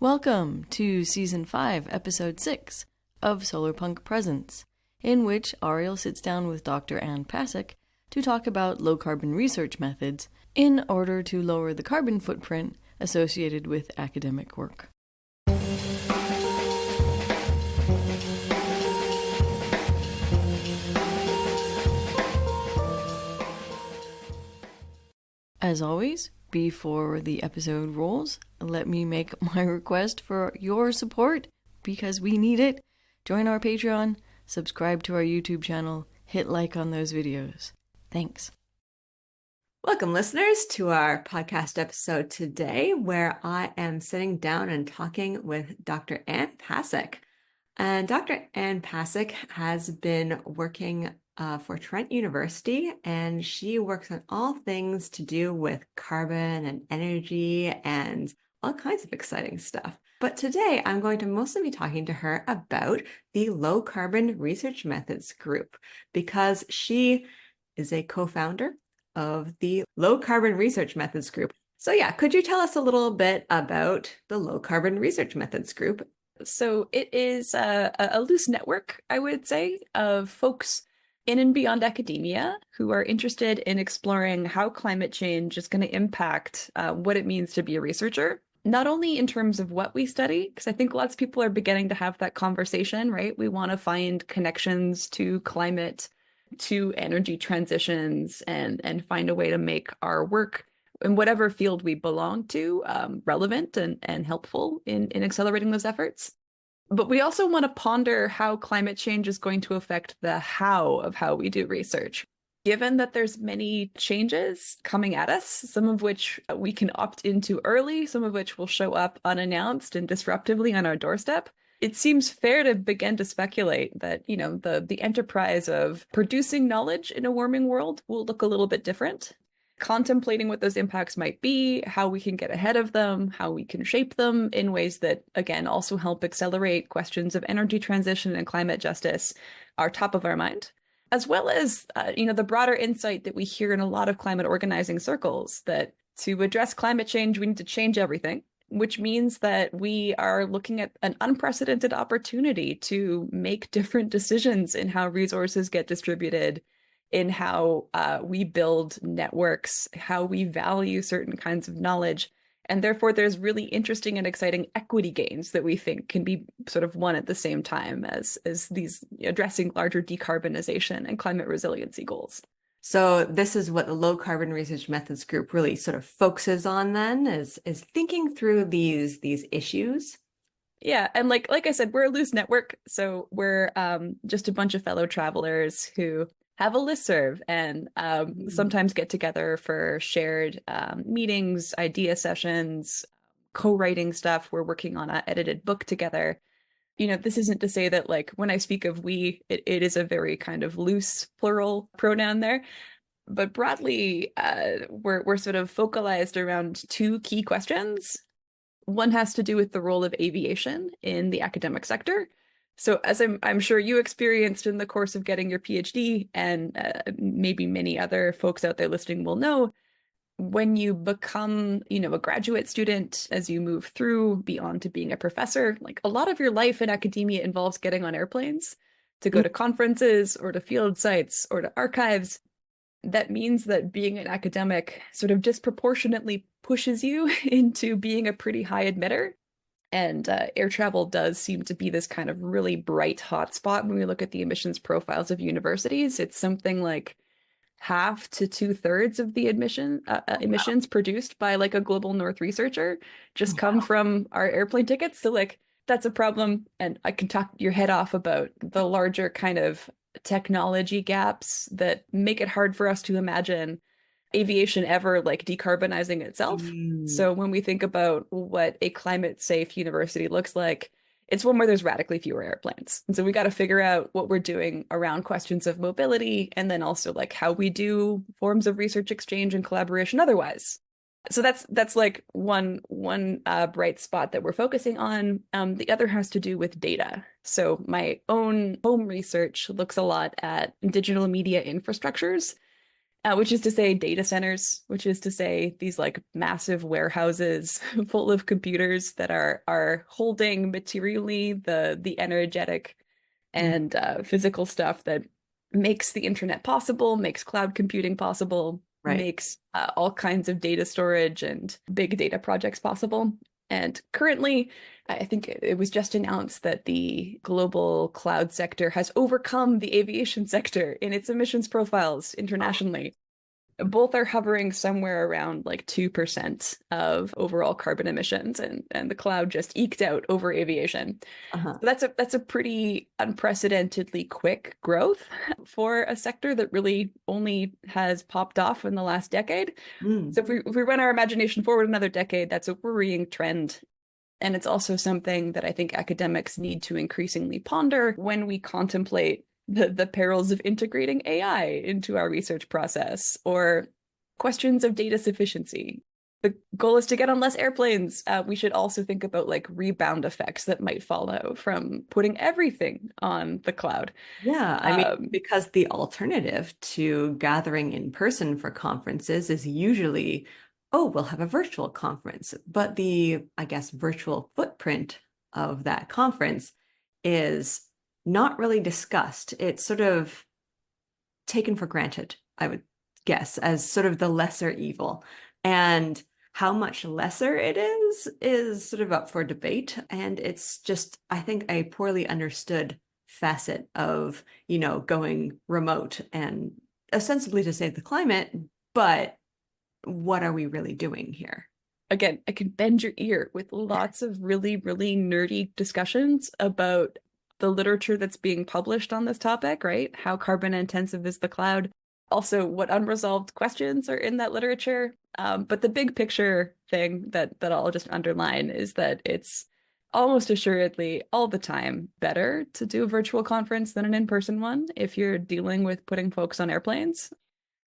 Welcome to Season 5, Episode 6 of Solarpunk Presents, in which Ariel sits down with Dr. Anne Pasek to talk about low-carbon research methods in order to lower the carbon footprint associated with academic work. As always, before the episode rolls, let me make my request for your support because we need it. Join our Patreon, subscribe to our YouTube channel, hit like on those videos. Thanks. Welcome, listeners, to our podcast episode today, where I am sitting down and talking with Dr. Anne Pasek. And Dr. Anne Pasek has been working for Trent University, and she works on all things to do with carbon and energy and all kinds of exciting stuff. But today I'm going to mostly be talking to her about the Low Carbon Research Methods group, because she is a co-founder of the Low Carbon Research Methods group. So yeah, could you tell us a little bit about the Low Carbon Research Methods group? So it is a loose network, I would say, of folks in and beyond academia who are interested in exploring how climate change is going to impact what it means to be a researcher, not only in terms of what we study, because I think lots of people are beginning to have that conversation, right? We want to find connections to climate, to energy transitions, and find a way to make our work in whatever field we belong to relevant and helpful in accelerating those efforts. But we also want to ponder how climate change is going to affect the how of how we do research. Given that there's many changes coming at us, some of which we can opt into early, some of which will show up unannounced and disruptively on our doorstep, it seems fair to begin to speculate that, the enterprise of producing knowledge in a warming world will look a little bit different. Contemplating what those impacts might be, how we can get ahead of them, how we can shape them in ways that, again, also help accelerate questions of energy transition and climate justice are top of our mind, as well as, the broader insight that we hear in a lot of climate organizing circles that to address climate change, we need to change everything, which means that we are looking at an unprecedented opportunity to make different decisions in how resources get distributed, in how we build networks, how we value certain kinds of knowledge. And therefore, there's really interesting and exciting equity gains that we think can be sort of won at the same time as these addressing larger decarbonization and climate resiliency goals. So this is what the Low Carbon Research Methods group really sort of focuses on then, is thinking through these issues. Yeah, and like I said, we're a loose network. So we're just a bunch of fellow travelers who have a listserv and sometimes get together for shared meetings, idea sessions, co-writing stuff. We're working on an edited book together. This isn't to say that, like, when I speak of we, it is a very kind of loose plural pronoun there. But broadly, we're sort of focalized around two key questions. One has to do with the role of aviation in the academic sector. So as I'm sure you experienced in the course of getting your PhD, and maybe many other folks out there listening will know, when you become, a graduate student, as you move through beyond to being a professor, like a lot of your life in academia involves getting on airplanes to go to conferences or to field sites or to archives. That means that being an academic sort of disproportionately pushes you into being a pretty high emitter. And air travel does seem to be this kind of really bright hotspot when we look at the emissions profiles of universities. It's something like half to 2/3 of the emissions produced by like a global north researcher just come from our airplane tickets. So like that's a problem. And I can talk your head off about the larger kind of technology gaps that make it hard for us to imagine aviation ever like decarbonizing itself. So when we think about what a climate safe university looks like, it's one where there's radically fewer airplanes. And so we got to figure out what we're doing around questions of mobility, and then also like how we do forms of research exchange and collaboration otherwise. So that's like one bright spot that we're focusing on. The other has to do with data. So my own home research looks a lot at digital media infrastructures which is to say data centers, which is to say these like massive warehouses full of computers that are holding materially the energetic and physical stuff that makes the internet possible, makes cloud computing possible, Right. makes all kinds of data storage and big data projects possible. And currently, I think it was just announced that the global cloud sector has overcome the aviation sector in its emissions profiles internationally. Both are hovering somewhere around like 2% of overall carbon emissions, and the cloud just eked out over aviation. Uh-huh. So that's a pretty unprecedentedly quick growth for a sector that really only has popped off in the last decade. Mm. So if we run our imagination forward another decade, that's a worrying trend. And it's also something that I think academics need to increasingly ponder when we contemplate the perils of integrating AI into our research process or questions of data sufficiency. The goal is to get on less airplanes. We should also think about like rebound effects that might follow from putting everything on the cloud. Yeah, I mean, because the alternative to gathering in person for conferences is usually, oh, we'll have a virtual conference. But the, I guess, virtual footprint of that conference is not really discussed. It's sort of taken for granted, I would guess, as sort of the lesser evil. And how much lesser it is sort of up for debate. And it's just, I think, a poorly understood facet of, going remote and ostensibly to save the climate, but what are we really doing here? Again, I can bend your ear with lots of really, really nerdy discussions about the literature that's being published on this topic, right? How carbon intensive is the cloud? Also, what unresolved questions are in that literature? But the big picture thing that I'll just underline is that it's almost assuredly all the time better to do a virtual conference than an in-person one if you're dealing with putting folks on airplanes.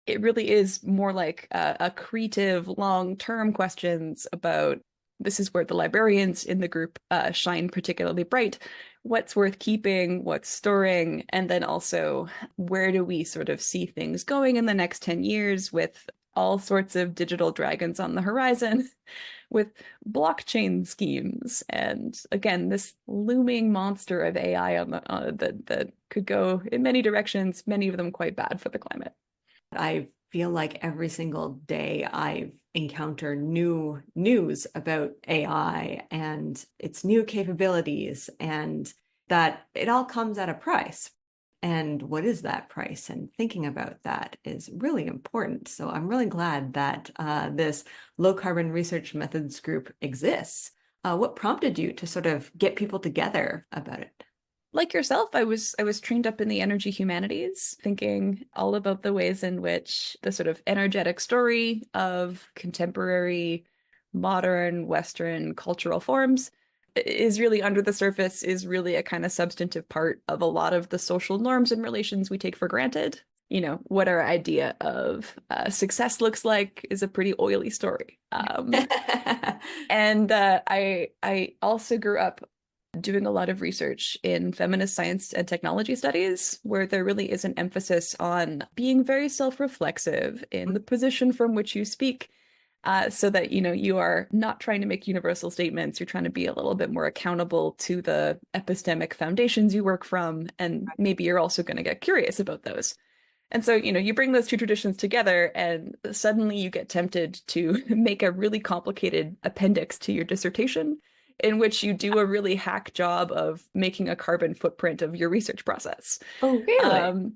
It really is more like accretive long-term questions about this is where the librarians in the group shine particularly bright. What's worth keeping, what's storing, and then also where do we sort of see things going in the next 10 years with all sorts of digital dragons on the horizon, with blockchain schemes, and again, this looming monster of AI on that could go in many directions, many of them quite bad for the climate. I feel like every single day I encounter new news about AI and its new capabilities, and that it all comes at a price. And what is that price? And thinking about that is really important. So I'm really glad that this low carbon research methods group exists. What prompted you to sort of get people together about it? Like yourself, I was trained up in the energy humanities, thinking all about the ways in which the sort of energetic story of contemporary, modern, Western cultural forms is really under the surface, is really a kind of substantive part of a lot of the social norms and relations we take for granted. What our idea of success looks like is a pretty oily story. And I also grew up doing a lot of research in feminist science and technology studies, where there really is an emphasis on being very self-reflexive in the position from which you speak, so that, you are not trying to make universal statements. You're trying to be a little bit more accountable to the epistemic foundations you work from, and maybe you're also going to get curious about those. And so, you bring those two traditions together, and suddenly you get tempted to make a really complicated appendix to your dissertation, in which you do a really hack job of making a carbon footprint of your research process. Oh, really?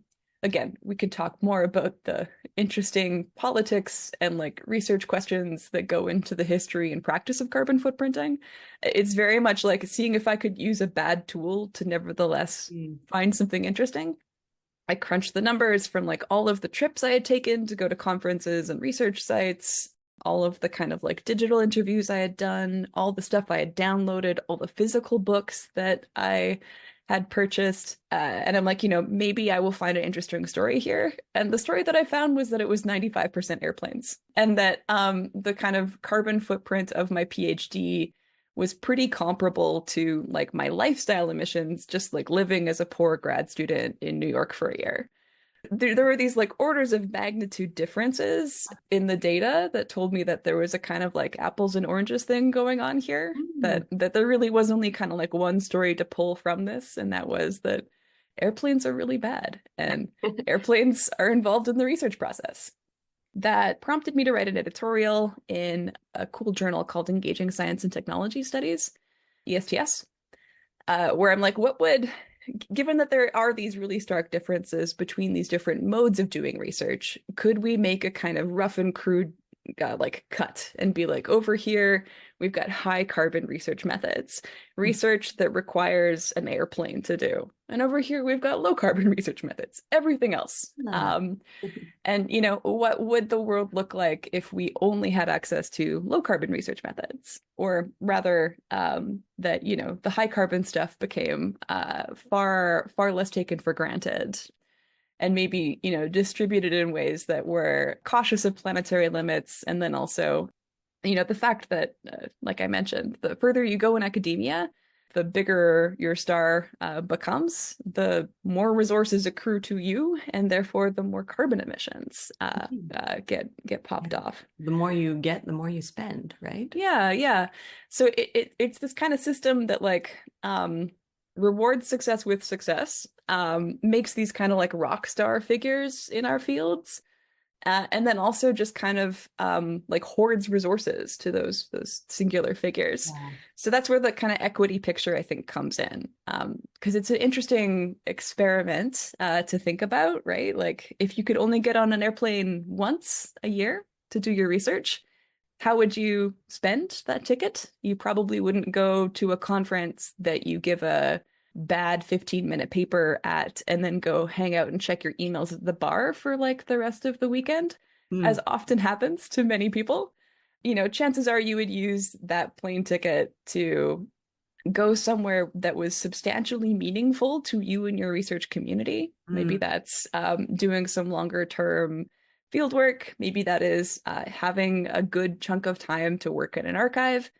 Again, we could talk more about the interesting politics and like research questions that go into the history and practice of carbon footprinting. It's very much like seeing if I could use a bad tool to nevertheless find something interesting. I crunched the numbers from like all of the trips I had taken to go to conferences and research sites, all of the kind of like digital interviews I had done, all the stuff I had downloaded, all the physical books that I had purchased. And I'm like, maybe I will find an interesting story here. And the story that I found was that it was 95% airplanes, and that the kind of carbon footprint of my PhD was pretty comparable to like my lifestyle emissions, just like living as a poor grad student in New York for a year. There were these like orders of magnitude differences in the data that told me that there was a kind of like apples and oranges thing going on here, Mm. that there really was only kind of like one story to pull from this, and that was that airplanes are really bad and airplanes are involved in the research process. That prompted me to write an editorial in a cool journal called Engaging Science and Technology Studies, ESTS, where I'm like, given that there are these really stark differences between these different modes of doing research, could we make a kind of rough and crude like cut and be like, over here, we've got high carbon research methods, research that requires an airplane to do. And over here, we've got low carbon research methods, everything else. Ah. And, what would the world look like if we only had access to low carbon research methods? Or rather, that, the high carbon stuff became far, far less taken for granted and maybe, distributed in ways that were cautious of planetary limits. And then also, the fact that, like I mentioned, the further you go in academia, the bigger your star becomes, the more resources accrue to you, and therefore the more carbon emissions get popped off. The more you get, the more you spend, right? Yeah. So it's this kind of system that like rewards success with success, makes these kind of like rock star figures in our fields. And then also just kind of like hoards resources to those singular figures. Yeah. So that's where the kind of equity picture, I think, comes in. Because it's an interesting experiment to think about, right? Like if you could only get on an airplane once a year to do your research, how would you spend that ticket? You probably wouldn't go to a conference that you give a bad 15-minute paper at and then go hang out and check your emails at the bar for like the rest of the weekend, as often happens to many people. Chances are you would use that plane ticket to go somewhere that was substantially meaningful to you and your research community. Maybe that's doing some longer term field work. Maybe that is having a good chunk of time to work in an archive.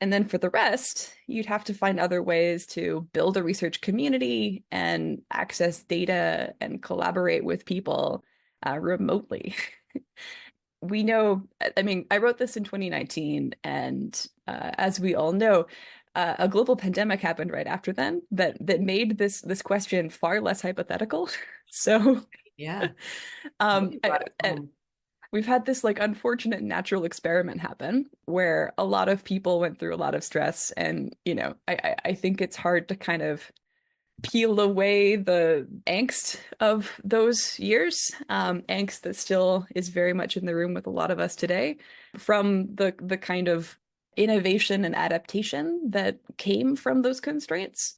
And then for the rest, you'd have to find other ways to build a research community and access data and collaborate with people remotely. We know, I mean, I wrote this in 2019, and as we all know, a global pandemic happened right after then that made this question far less hypothetical. So, Yeah. we've had this like unfortunate natural experiment happen where a lot of people went through a lot of stress, and I think it's hard to kind of peel away the angst of those years, angst that still is very much in the room with a lot of us today, from the kind of innovation and adaptation that came from those constraints.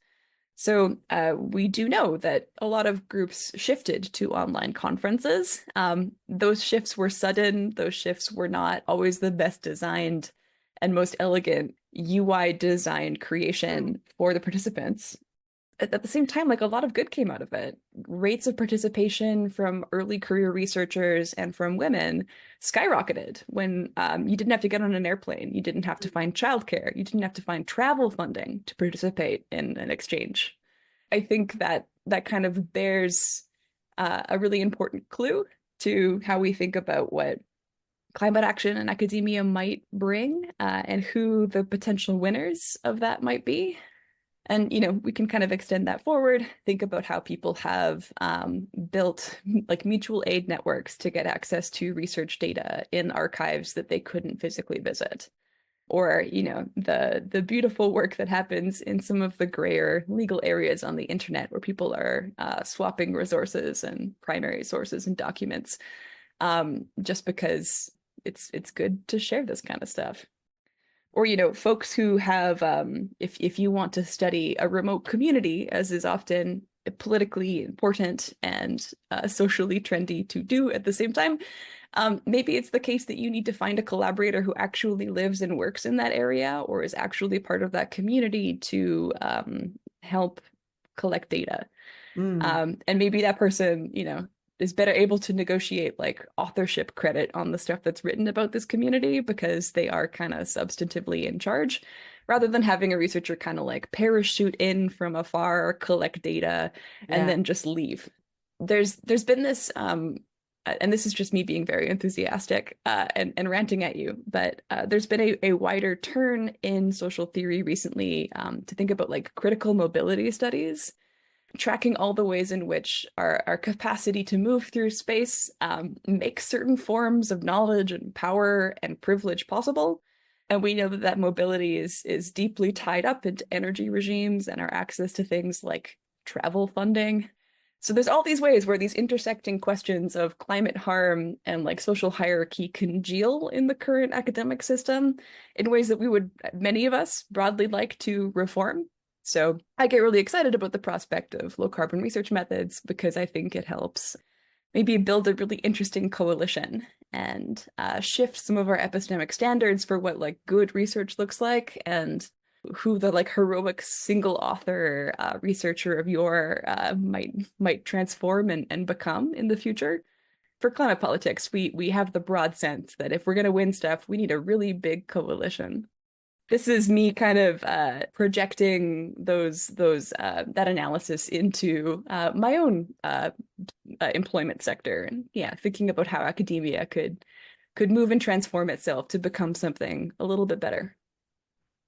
So we do know that a lot of groups shifted to online conferences. Those shifts were sudden. Those shifts were not always the best designed and most elegant UI designed creation for the participants. At the same time, like a lot of good came out of it. Rates of participation from early career researchers and from women skyrocketed when you didn't have to get on an airplane. You didn't have to find childcare. You didn't have to find travel funding to participate in an exchange. I think that kind of bears a really important clue to how we think about what climate action and academia might bring, and who the potential winners of that might be. And, we can kind of extend that forward, think about how people have built like mutual aid networks to get access to research data in archives that they couldn't physically visit. Or, the beautiful work that happens in some of the grayer legal areas on the internet where people are swapping resources and primary sources and documents, just because it's good to share this kind of stuff. Or, folks who have, if you want to study a remote community, as is often politically important and socially trendy to do at the same time, maybe it's the case that you need to find a collaborator who actually lives and works in that area or is actually part of that community to help collect data. And maybe that person, is better able to negotiate like authorship credit on the stuff that's written about this community because they are kind of substantively in charge, rather than having a researcher kind of like parachute in from afar, collect data, and then just leave. there's been this and this is just me being very enthusiastic and ranting at you, but there's been a wider turn in social theory recently to think about like critical mobility studies, tracking all the ways in which our capacity to move through space makes certain forms of knowledge and power and privilege possible. And we know that that mobility is deeply tied up into energy regimes and our access to things like travel funding. So there's all these ways where these intersecting questions of climate harm and like social hierarchy congeal in the current academic system in ways that we would, many of us, broadly like to reform. So I get really excited about the prospect of low carbon research methods because I think it helps maybe build a really interesting coalition and shift some of our epistemic standards for what like good research looks like and who the like heroic single author researcher of yore might transform and become in the future. For climate politics, we have the broad sense that if we're going to win stuff, we need a really big coalition. This is me kind of projecting those that analysis into my own employment sector, and yeah, thinking about how academia could move and transform itself to become something a little bit better.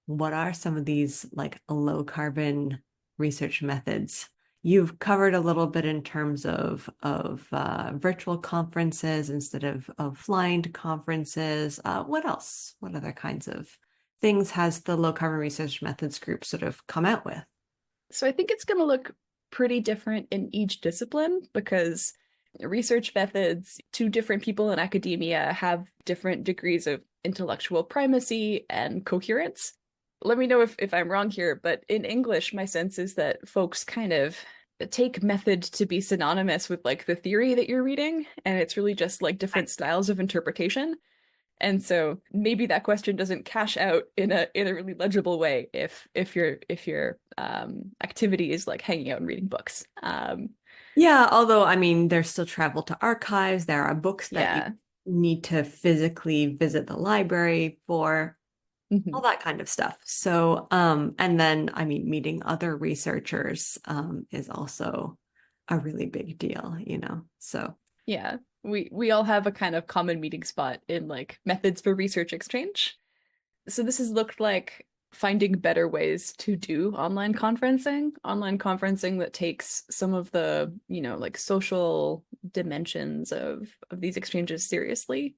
What are some of these like low carbon research methods? You've covered a little bit in terms of virtual conferences instead of flying to conferences. What else? What other kinds of things has the low carbon research methods group sort of come out with? So I think it's going to look pretty different in each discipline because research methods, two different people in academia have different degrees of intellectual primacy and coherence. Let me know if I'm wrong here, but in English, my sense is that folks kind of take method to be synonymous with like the theory that you're reading, and it's really just like different styles of interpretation. And so maybe that question doesn't cash out in a really legible way if your activity is like hanging out and reading books. Yeah, although I mean, there's still travel to archives. There are books that you Yeah. need to physically visit the library for, all Mhm. that kind of stuff. So, and then I mean, meeting other researchers is also a really big deal, you know. So, Yeah. We all have a kind of common meeting spot in like methods for research exchange. So this has looked like finding better ways to do online conferencing that takes some of the, like social dimensions of these exchanges seriously.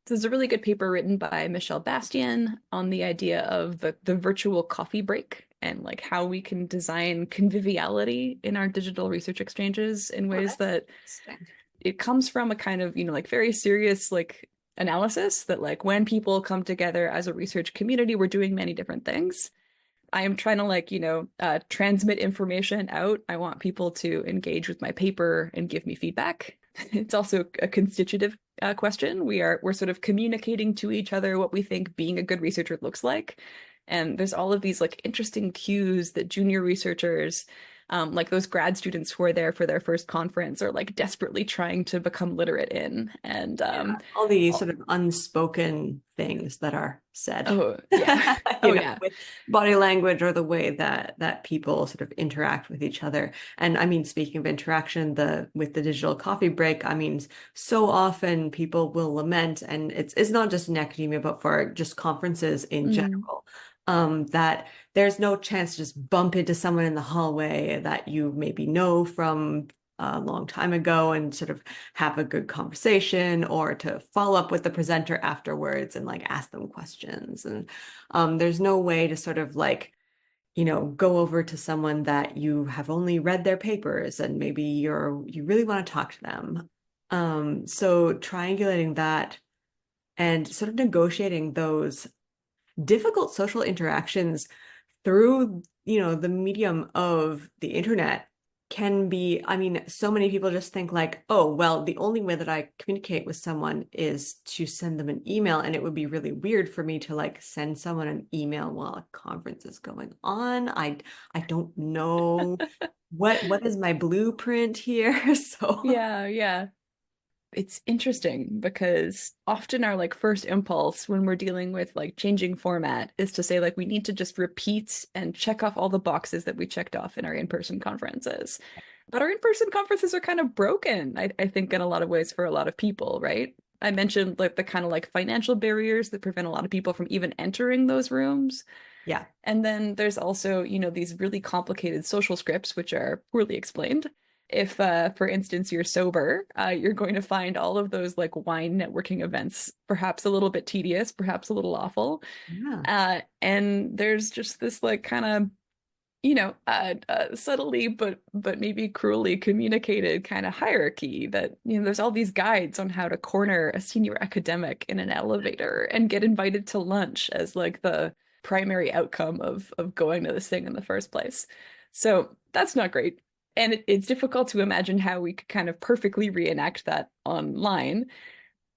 There's a really good paper written by Michelle Bastian on the idea of the virtual coffee break and like how we can design conviviality in our digital research exchanges in oh, ways that's that interesting. it comes from a kind of, like very serious like analysis that like when people come together as a research community, we're doing many different things. I am trying to like, transmit information out. I want people to engage with my paper and give me feedback. It's also a constitutive question. We're sort of communicating to each other what we think being a good researcher looks like. And there's all of these like interesting cues that junior researchers, like those grad students who are there for their first conference, are like desperately trying to become literate in. And Yeah, all the sort of unspoken things that are said, oh yeah, you oh know, yeah. with body language or the way that people sort of interact with each other. And I mean, speaking of interaction, with the digital coffee break, I mean, so often people will lament, and it's not just in academia, but for just conferences in Mm. general, that there's no chance to just bump into someone in the hallway that you maybe know from a long time ago and sort of have a good conversation, or to follow up with the presenter afterwards and like ask them questions. And there's no way to sort of like, go over to someone that you have only read their papers and maybe you really want to talk to them. So triangulating that and sort of negotiating those difficult social interactions through, the medium of the internet can be, I mean, so many people just think like, oh, well, the only way that I communicate with someone is to send them an email. And it would be really weird for me to like send someone an email while a conference is going on. I don't know what is my blueprint here. So Yeah, yeah. It's interesting because often our like first impulse when we're dealing with like changing format is to say like we need to just repeat and check off all the boxes that we checked off in our in-person conferences. But our in-person conferences are kind of broken, I think, in a lot of ways for a lot of people, right? I mentioned like the kind of like financial barriers that prevent a lot of people from even entering those rooms. Yeah. And then there's also, you know, these really complicated social scripts, which are poorly explained. If, for instance, you're sober, you're going to find all of those like wine networking events perhaps a little bit tedious, perhaps a little awful. Yeah. And there's just this like kind of, you know, subtly but maybe cruelly communicated kind of hierarchy that, you know, there's all these guides on how to corner a senior academic in an elevator and get invited to lunch as like the primary outcome of going to this thing in the first place. So that's not great. And it's difficult to imagine how we could kind of perfectly reenact that online.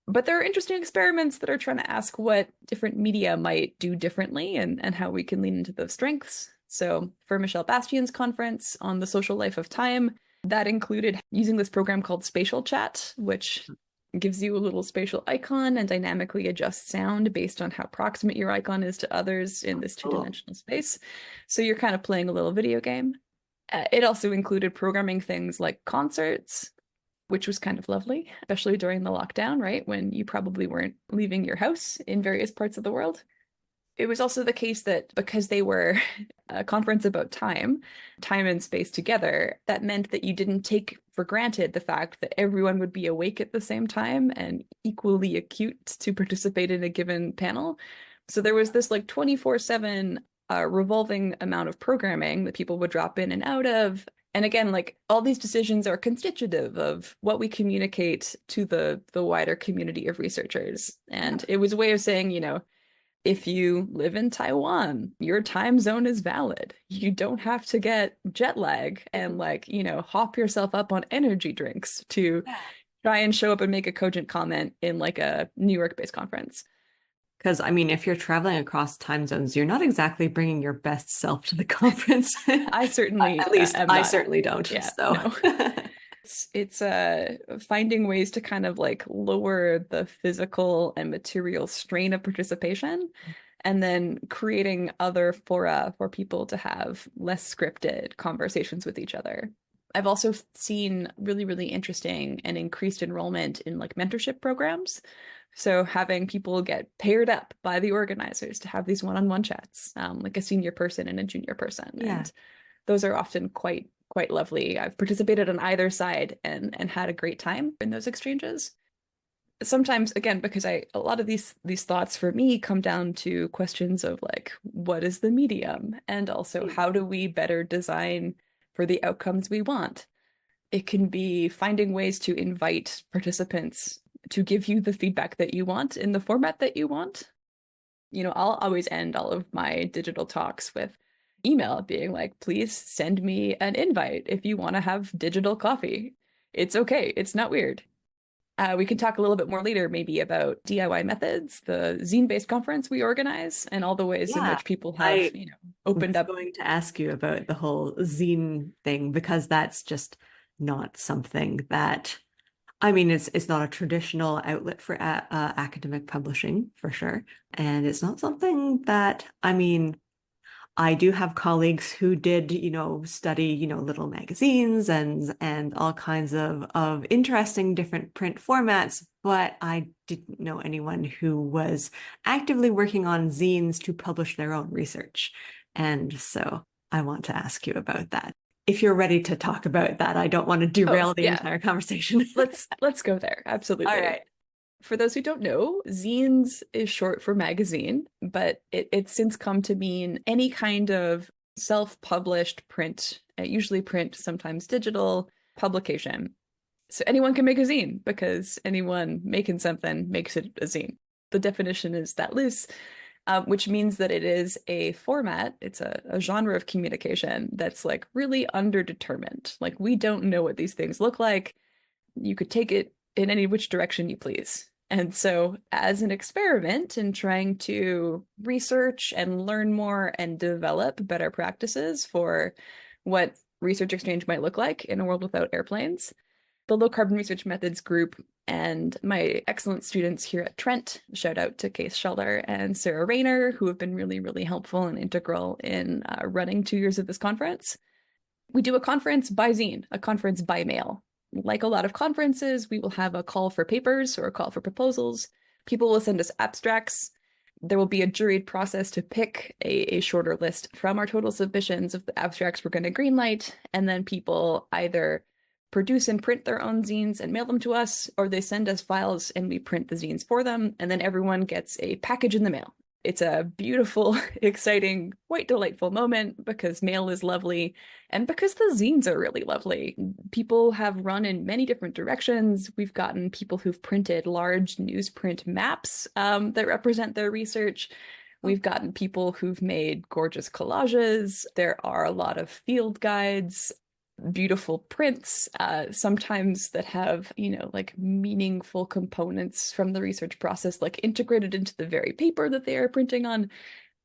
But there are interesting experiments that are trying to ask what different media might do differently and how we can lean into those strengths. So for Michelle Bastian's conference on the social life of time, that included using this program called Spatial Chat, which gives you a little spatial icon and dynamically adjusts sound based on how proximate your icon is to others in this two-dimensional space. So you're kind of playing a little video game. It also included programming things like concerts, which was kind of lovely, especially during the lockdown, right? When you probably weren't leaving your house in various parts of the world. It was also the case that because they were a conference about time and space together, that meant that you didn't take for granted the fact that everyone would be awake at the same time and equally acute to participate in a given panel. So there was this like 24/7 revolving amount of programming that people would drop in and out of. And again, like all these decisions are constitutive of what we communicate to the wider community of researchers. And it was a way of saying, you know, if you live in Taiwan, your time zone is valid. You don't have to get jet lag and like, you know, hop yourself up on energy drinks to try and show up and make a cogent comment in like a New York-based conference. Because I mean, if you're traveling across time zones, you're not exactly bringing your best self to the conference. I certainly At least am I not. certainly don't. Yeah, So no. It's finding ways to kind of like lower the physical and material strain of participation and then creating other fora for people to have less scripted conversations with each other. I've also seen really, really interesting and increased enrollment in like mentorship programs. So having people get paired up by the organizers to have these one-on-one chats, like a senior person and a junior person. Yeah. And those are often quite lovely. I've participated on either side and had a great time in those exchanges. Sometimes, again, because a lot of these thoughts for me come down to questions of like, what is the medium? And also how do we better design for the outcomes we want? It can be finding ways to invite participants to give you the feedback that you want in the format that you want. You know, I'll always end all of my digital talks with email being like, please send me an invite if you want to have digital coffee. It's okay. It's not weird. We can talk a little bit more later, maybe about DIY methods, the zine-based conference we organize, and all the ways in which people have, you know, opened up. I'm going to ask you about the whole zine thing because that's just not something that, I mean, it's not a traditional outlet for academic publishing for sure, and it's not something that, I mean, I do have colleagues who did, you know, study, you know, little magazines and all kinds of interesting different print formats, but I didn't know anyone who was actively working on zines to publish their own research. And so I want to ask you about that. If you're ready to talk about that, I don't want to derail the entire conversation. Let's go there. Absolutely. All right. For those who don't know, zines is short for magazine, but it's since come to mean any kind of self-published print, usually print, sometimes digital publication. So anyone can make a zine because anyone making something makes it a zine. The definition is that loose, which means that it is a format, it's a genre of communication that's like really underdetermined. Like we don't know what these things look like. You could take it in any which direction you please. And so as an experiment in trying to research and learn more and develop better practices for what research exchange might look like in a world without airplanes, the Low Carbon Research Methods group and my excellent students here at Trent, shout out to Case Scheller and Sarah Rayner, who have been really, really helpful and integral in running 2 years of this conference. We do a conference by zine, a conference by mail. Like a lot of conferences, we will have a call for papers or a call for proposals. People will send us abstracts. There will be a juried process to pick a shorter list from our total submissions of the abstracts we're going to greenlight, and then people either produce and print their own zines and mail them to us, or they send us files and we print the zines for them, and then everyone gets a package in the mail. It's a beautiful, exciting, quite delightful moment because mail is lovely and because the zines are really lovely. People have run in many different directions. We've gotten people who've printed large newsprint maps that represent their research. We've gotten people who've made gorgeous collages. There are a lot of field guides, beautiful prints, sometimes that have, like meaningful components from the research process, like integrated into the very paper that they are printing on.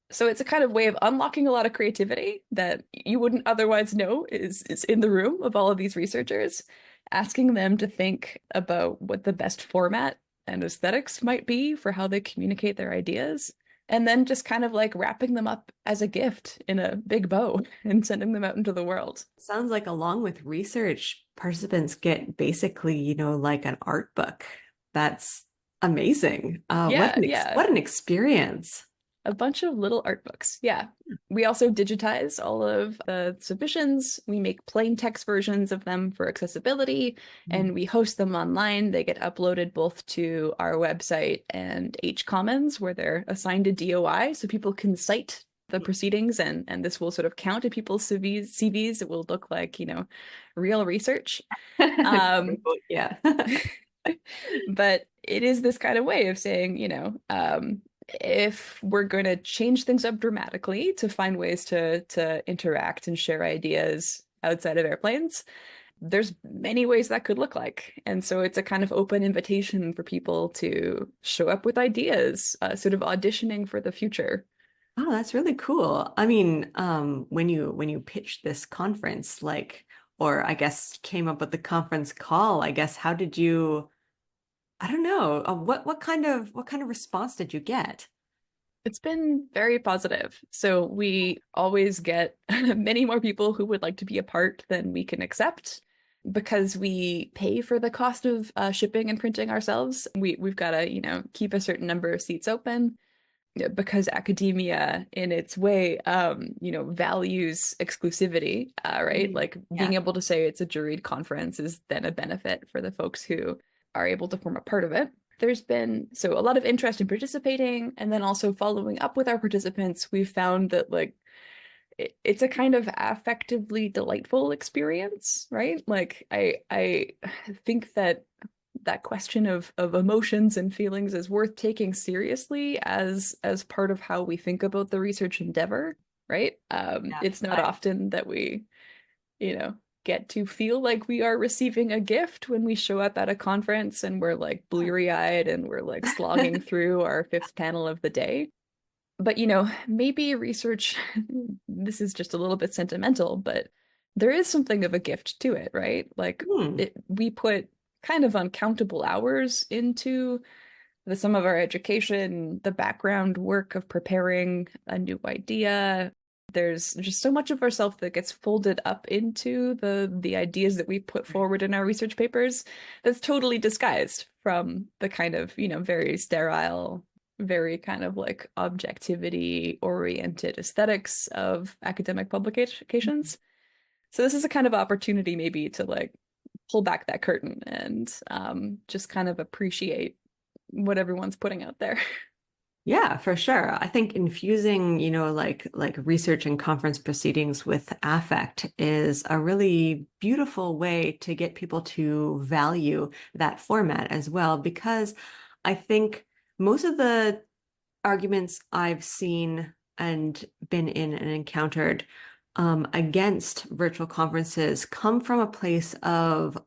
So it's a kind of way of unlocking a lot of creativity that you wouldn't otherwise know is in the room of all of these researchers, asking them to think about what the best format and aesthetics might be for how they communicate their ideas. And then just kind of like wrapping them up as a gift in a big bow and sending them out into the world. Sounds like along with research, participants get basically, like an art book. That's amazing. What an experience. A bunch of little art books. Yeah. We also digitize all of the submissions. We make plain text versions of them for accessibility, and we host them online. They get uploaded both to our website and HCommons, where they're assigned a DOI, so people can cite the proceedings, and this will sort of count to people's CVs. It will look like, real research. Yeah. But it is this kind of way of saying, if we're going to change things up dramatically to find ways to interact and share ideas outside of airplanes, there's many ways that could look like. And so it's a kind of open invitation for people to show up with ideas, sort of auditioning for the future. Oh, that's really cool. I mean, when you pitched this conference, or I guess came up with the conference call, I guess, how did you, I don't know, what kind of response did you get? It's been very positive. So we always get many more people who would like to be a part than we can accept, because we pay for the cost of shipping and printing ourselves. We've got to, keep a certain number of seats open, because academia in its way, values exclusivity, right? Like being able to say it's a juried conference is then a benefit for the folks who are able to form a part of it. There's been a lot of interest in participating, and then also following up with our participants. We've found that it's a kind of affectively delightful experience, right? Like I think that question of emotions and feelings is worth taking seriously as part of how we think about the research endeavor, right? It's not often that we, get to feel like we are receiving a gift when we show up at a conference and we're like bleary-eyed and we're like slogging through our fifth panel of the day. But, maybe research, this is just a little bit sentimental, but there is something of a gift to it, right? Like we put kind of uncountable hours into the sum of our education, the background work of preparing a new idea. There's just so much of ourselves that gets folded up into the ideas that we put forward in our research papers that's totally disguised from the kind of, very sterile, very kind of like objectivity oriented aesthetics of academic publications. So this is a kind of opportunity maybe to like pull back that curtain and just kind of appreciate what everyone's putting out there. Yeah, for sure. I think infusing, like research and conference proceedings with affect is a really beautiful way to get people to value that format as well, because I think most of the arguments I've seen and been in and encountered against virtual conferences come from a place of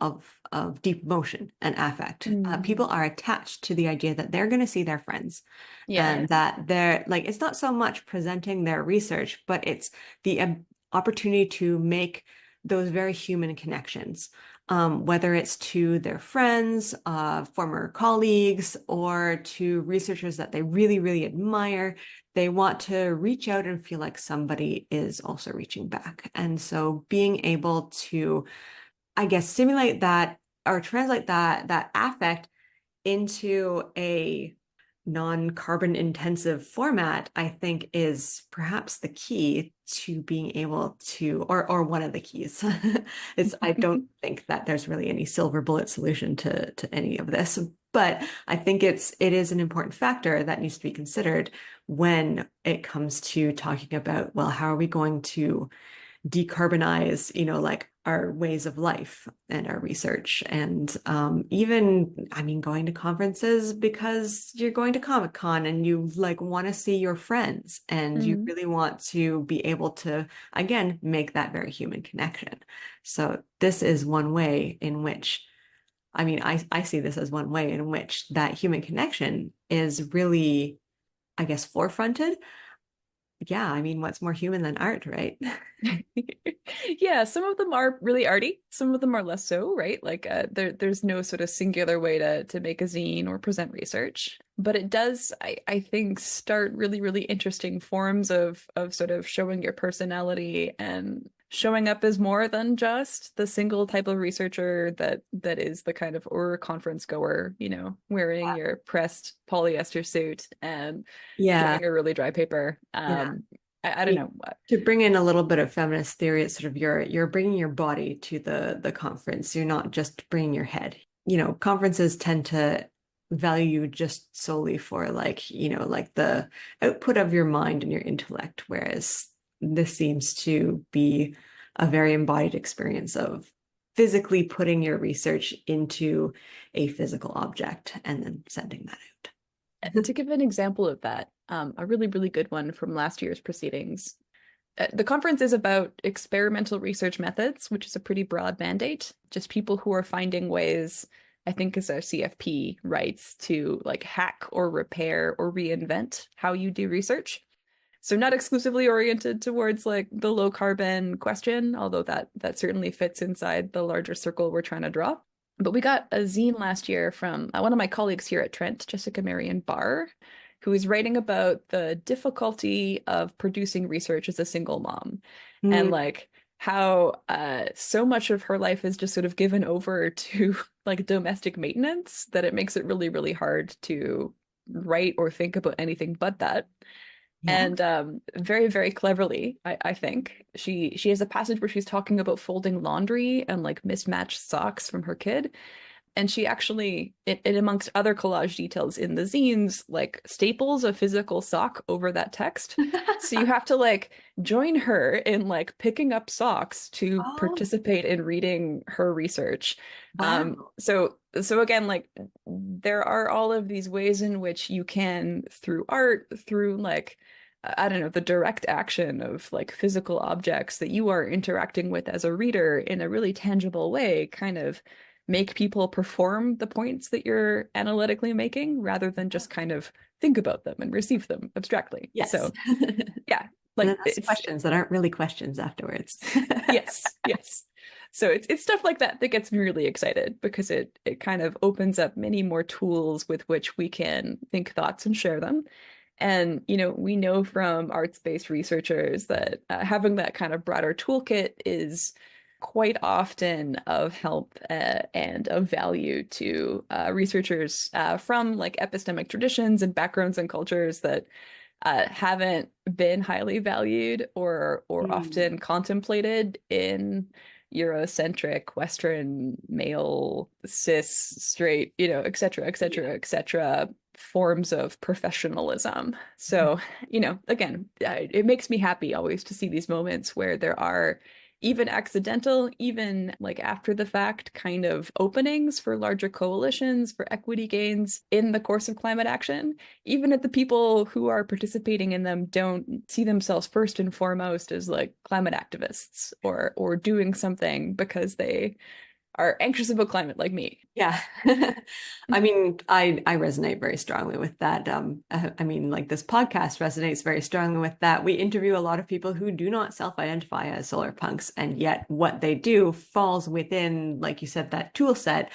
deep emotion and affect. People are attached to the idea that they're going to see their friends, and that they're like, it's not so much presenting their research, but it's the opportunity to make those very human connections, whether it's to their friends, former colleagues, or to researchers that they really, really admire. They want to reach out and feel like somebody is also reaching back. And so being able to, I guess, simulate that or translate that affect into a non-carbon intensive format, I think is perhaps the key to being able to, or one of the keys. I don't think that there's really any silver bullet solution to any of this, but I think it is an important factor that needs to be considered when it comes to talking about, well, how are we going to decarbonize, like our ways of life and our research. And even, I mean, going to conferences because you're going to Comic-Con and you like want to see your friends and you really want to be able to, again, make that very human connection. So this is one way in which, I mean, I see this as one way in which that human connection is really, I guess, forefronted. Yeah, I mean, what's more human than art, right? Yeah, some of them are really arty, some of them are less so, right? Like there's no sort of singular way to make a zine or present research, but it does, I think, start really, really interesting forms of sort of showing your personality and showing up as more than just the single type of researcher that is the kind of or conference goer, wearing your pressed polyester suit and Yeah. giving a really dry paper. Yeah. I don't know. To bring in a little bit of feminist theory, it's sort of you're bringing your body to the conference. You're not just bringing your head. Conferences tend to value you just solely for like the output of your mind and your intellect, whereas this seems to be a very embodied experience of physically putting your research into a physical object and then sending that out. To give an example of that, a really, really good one from last year's proceedings. The conference is about experimental research methods, which is a pretty broad mandate. Just people who are finding ways, I think as our CFP writes, to like hack or repair or reinvent how you do research. So not exclusively oriented towards like the low carbon question, although that certainly fits inside the larger circle we're trying to draw. But we got a zine last year from one of my colleagues here at Trent, Jessica Marion Barr, who is writing about the difficulty of producing research as a single mom and like how so much of her life is just sort of given over to like domestic maintenance that it makes it really, really hard to write or think about anything but that. Yeah. And very, very cleverly, I think, she has a passage where she's talking about folding laundry and like mismatched socks from her kid. And she actually, it amongst other collage details in the zines, like staples a physical sock over that text. So you have to like join her in like picking up socks to participate in reading her research. Wow. So again, like there are all of these ways in which you can, through art, through like, I don't know, the direct action of like physical objects that you are interacting with as a reader in a really tangible way, kind of make people perform the points that you're analytically making rather than just kind of think about them and receive them abstractly. Yes. So yeah, And like then ask questions that aren't really questions afterwards. yes. So it's stuff like that that gets me really excited because it kind of opens up many more tools with which we can think thoughts and share them. And, we know from arts-based researchers that having that kind of broader toolkit is quite often of help and of value to researchers from like epistemic traditions and backgrounds and cultures that haven't been highly valued or often contemplated in Eurocentric, Western, male, cis, straight, et cetera, et cetera, et cetera, forms of professionalism. So, again, it makes me happy always to see these moments where there are even accidental, even like after the fact kind of openings for larger coalitions, for equity gains in the course of climate action, even if the people who are participating in them don't see themselves first and foremost as like climate activists or doing something because they are anxious about climate like me. Yeah. I mean, I resonate very strongly with that. I mean, like this podcast resonates very strongly with that. We interview a lot of people who do not self-identify as solar punks, and yet what they do falls within, like you said, that tool set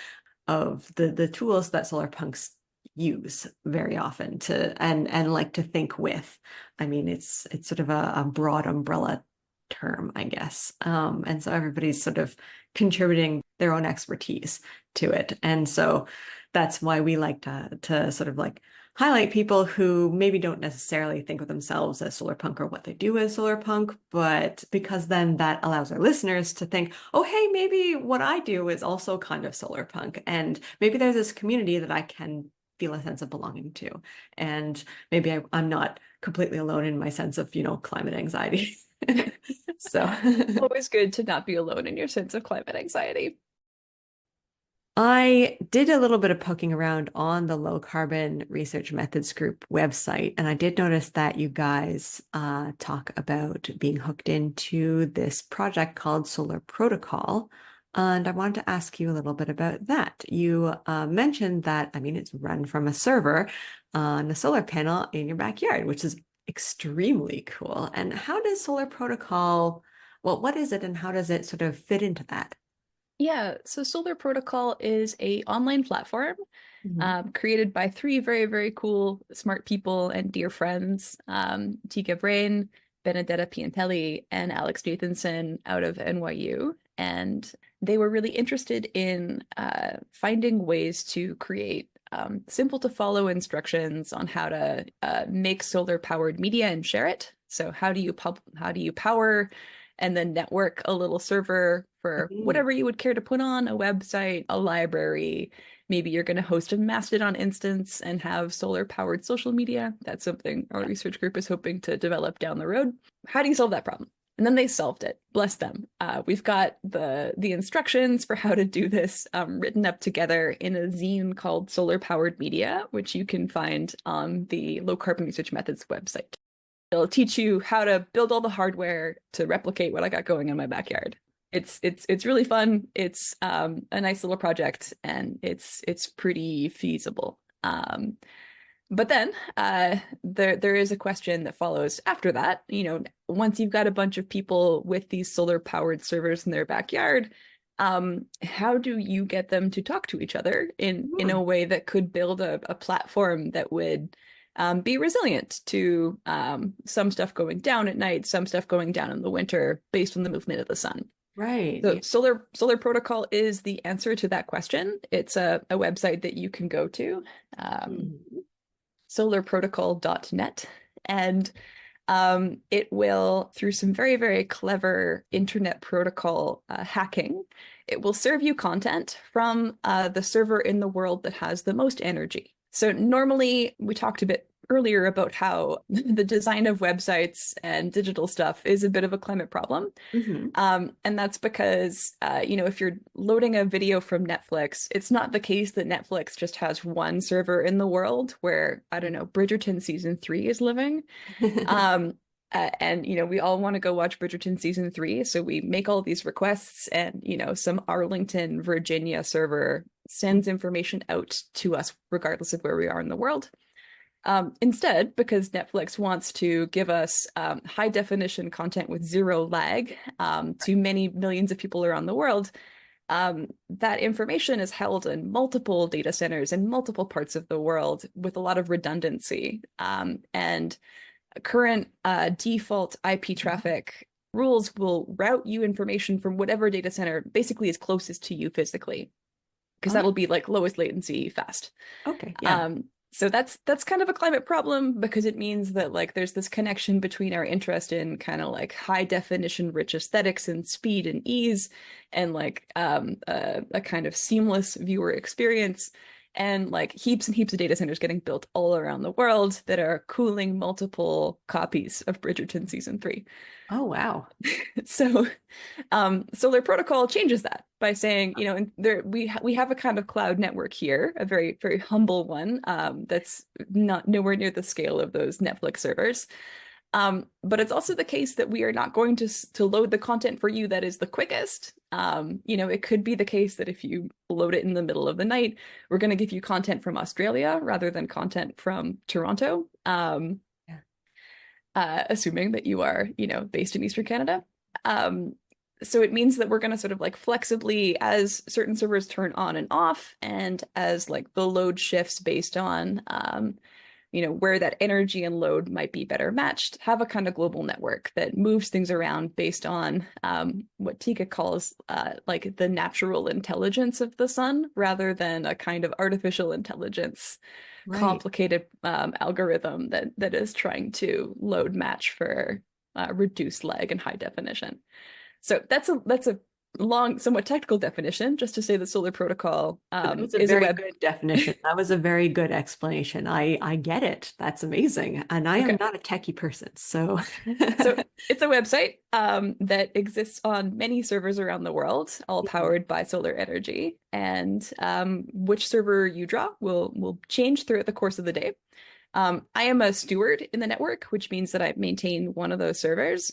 of the tools that solar punks use very often to and like to think with. I mean, it's sort of a broad umbrella term, I guess. And so everybody's sort of contributing their own expertise to it. And so that's why we like to sort of like highlight people who maybe don't necessarily think of themselves as solar punk or what they do as solar punk, but because then that allows our listeners to think, oh, hey, maybe what I do is also kind of solar punk. And maybe there's this community that I can feel a sense of belonging to. And maybe I'm not completely alone in my sense of, climate anxiety. So Always good to not be alone in your sense of climate anxiety. I did a little bit of poking around on the Low Carbon Research Methods Group website, and I did notice that you guys talk about being hooked into this project called Solar Protocol. And I wanted to ask you a little bit about that. You mentioned that, I mean, it's run from a server on a solar panel in your backyard, which is extremely cool. And how does Solar Protocol, well, what is it and how does it sort of fit into that? Yeah, so Solar Protocol is a online platform created by three very, very cool, smart people and dear friends, Tika Brain, Benedetta Piantelli, and Alex Nathanson out of NYU. And they were really interested in finding ways to create simple to follow instructions on how to make solar powered media and share it. So how do you power and then network a little server for whatever you would care to put on a website, a library. Maybe you're going to host a Mastodon instance and have solar powered social media. That's something our research group is hoping to develop down the road. How do you solve that problem? And then they solved it. Bless them. We've got the instructions for how to do this written up together in a zine called Solar Powered Media, which you can find on the Low Carbon Research Methods website. It'll teach you how to build all the hardware to replicate what I got going in my backyard. It's really fun. It's a nice little project, and it's pretty feasible. But then there is a question that follows after that. Once you've got a bunch of people with these solar powered servers in their backyard, how do you get them to talk to each other in a way that could build a platform that would be resilient to some stuff going down at night, some stuff going down in the winter based on the movement of the sun. Right. So Solar Protocol is the answer to that question. It's a website that you can go to, solarprotocol.net, and it will, through some very, very clever internet protocol hacking, it will serve you content from the server in the world that has the most energy. So normally, we talked a bit earlier about how the design of websites and digital stuff is a bit of a climate problem. And that's because, if you're loading a video from Netflix, it's not the case that Netflix just has one server in the world where, I don't know, Bridgerton season 3 is living. And we all want to go watch Bridgerton season 3, so we make all these requests, and some Arlington, Virginia server sends information out to us regardless of where we are in the world. Instead, because Netflix wants to give us high definition content with zero lag to many millions of people around the world, that information is held in multiple data centers in multiple parts of the world with a lot of redundancy. And current default IP traffic rules will route you information from whatever data center basically is closest to you physically, because that'll be like lowest latency fast. Okay. Yeah. So that's kind of a climate problem, because it means that there's this connection between our interest in kind of high definition rich aesthetics and speed and ease and a kind of seamless viewer experience, and heaps and heaps of data centers getting built all around the world that are cooling multiple copies of Bridgerton season 3. Oh, wow. So Solar Protocol changes that by saying, we have a kind of cloud network here, a very, very humble one that's not nowhere near the scale of those Netflix servers. But it's also the case that we are not going to load the content for you that is the quickest. It could be the case that if you load it in the middle of the night, we're going to give you content from Australia rather than content from Toronto, assuming that you are, based in Eastern Canada. So it means that we're going to sort of like flexibly, as certain servers turn on and off, and as like the load shifts based on where that energy and load might be better matched, have a kind of global network that moves things around based on what Tika calls like the natural intelligence of the sun, rather than a kind of artificial intelligence, complicated algorithm that is trying to load match for reduced lag and high definition. So that's a long, somewhat technical definition, just to say the Solar Protocol is a very good definition. That was a very good explanation. I get it. That's amazing. And I am not a techie person, so so it's a website that exists on many servers around the world, all powered by solar energy. And which server you draw will change throughout the course of the day. I am a steward in the network, which means that I maintain one of those servers.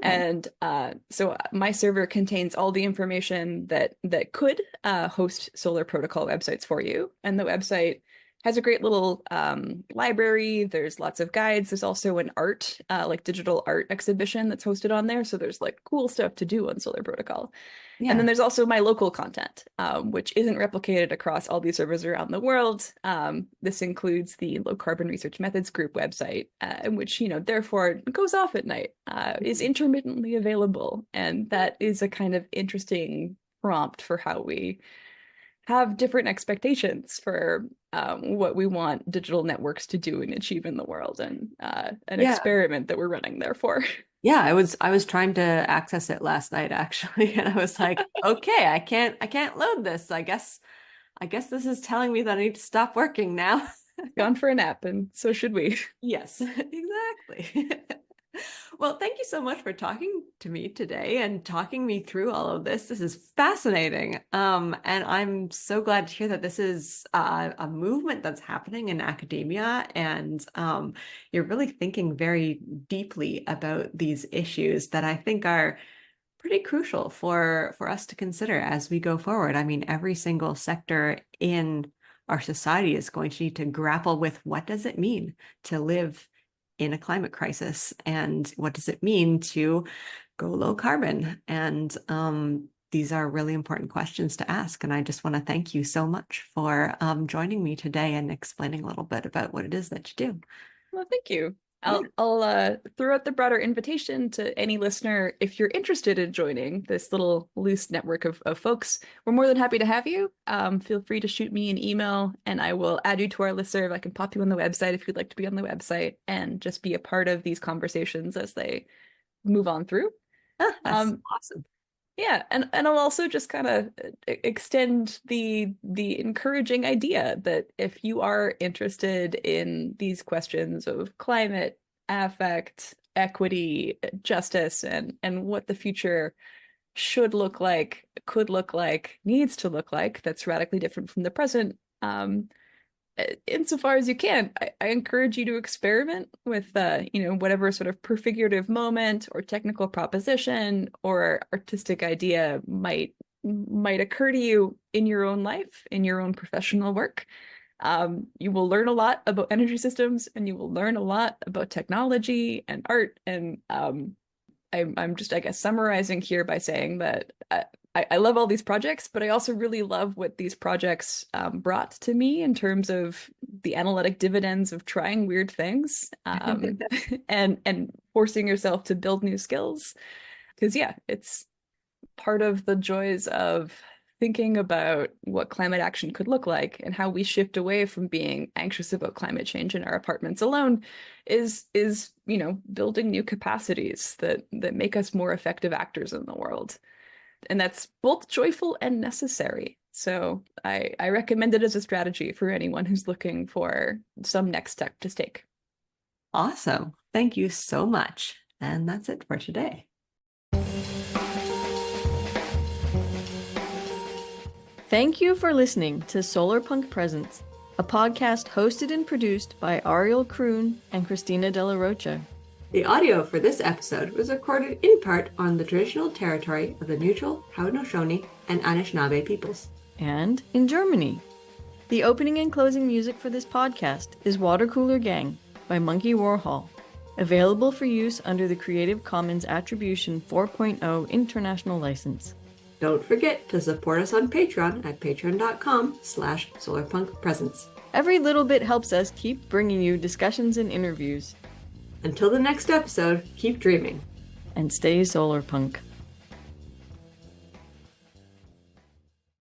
And so my server contains all the information that could host Solar Protocol websites for you. And the website has a great little library. There's lots of guides. There's also an art, like digital art exhibition that's hosted on there. So there's like cool stuff to do on Solar Protocol. And then there's also my local content, which isn't replicated across all these servers around the world. This includes the Low Carbon Research Methods Group website, which, therefore goes off at night, is intermittently available. And that is a kind of interesting prompt for how we have different expectations for what we want digital networks to do and achieve in the world, and an experiment that we're running there for. Yeah, I was trying to access it last night actually, and I was like, okay, I can't load this. I guess this is telling me that I need to stop working now. Gone for a nap, and so should we. Yes, exactly. Well, thank you so much for talking to me today and talking me through all of this. This is fascinating. And I'm so glad to hear that this is a movement that's happening in academia, and you're really thinking very deeply about these issues that I think are pretty crucial for us to consider as we go forward. I mean, every single sector in our society is going to need to grapple with what does it mean to live in a climate crisis, and what does it mean to go low carbon? And these are really important questions to ask. And I just want to thank you so much for joining me today and explaining a little bit about what it is that you do. Well, thank you. I'll throw out the broader invitation to any listener. If you're interested in joining this little loose network of folks, we're more than happy to have you. Feel free to shoot me an email and I will add you to our listserv. I can pop you on the website if you'd like to be on the website and just be a part of these conversations as they move on through. That's awesome. Yeah, and I'll also just kind of extend the encouraging idea that if you are interested in these questions of climate, affect, equity, justice, and what the future should look like, could look like, needs to look like, that's radically different from the present, insofar as you can, I encourage you to experiment with, whatever sort of prefigurative moment or technical proposition or artistic idea might occur to you in your own life, in your own professional work. You will learn a lot about energy systems, and you will learn a lot about technology and art. And I'm just, I guess, summarizing here by saying that I love all these projects, but I also really love what these projects brought to me in terms of the analytic dividends of trying weird things and forcing yourself to build new skills. Because, it's part of the joys of thinking about what climate action could look like and how we shift away from being anxious about climate change in our apartments alone is building new capacities that make us more effective actors in the world. And that's both joyful and necessary. So I recommend it as a strategy for anyone who's looking for some next step to take. Awesome. Thank you so much. And that's it for today. Thank you for listening to Solarpunk Presents, a podcast hosted and produced by Ariel, Kroon, and Christina de la Rocha. The audio for this episode was recorded in part on the traditional territory of the neutral Haudenosaunee and Anishinaabe peoples. And in Germany. The opening and closing music for this podcast is Water Cooler Gang by Monkey Warhol, available for use under the Creative Commons Attribution 4.0 International License. Don't forget to support us on Patreon at patreon.com/solarpunkpresents. Every little bit helps us keep bringing you discussions and interviews. Until the next episode, keep dreaming. And stay solarpunk.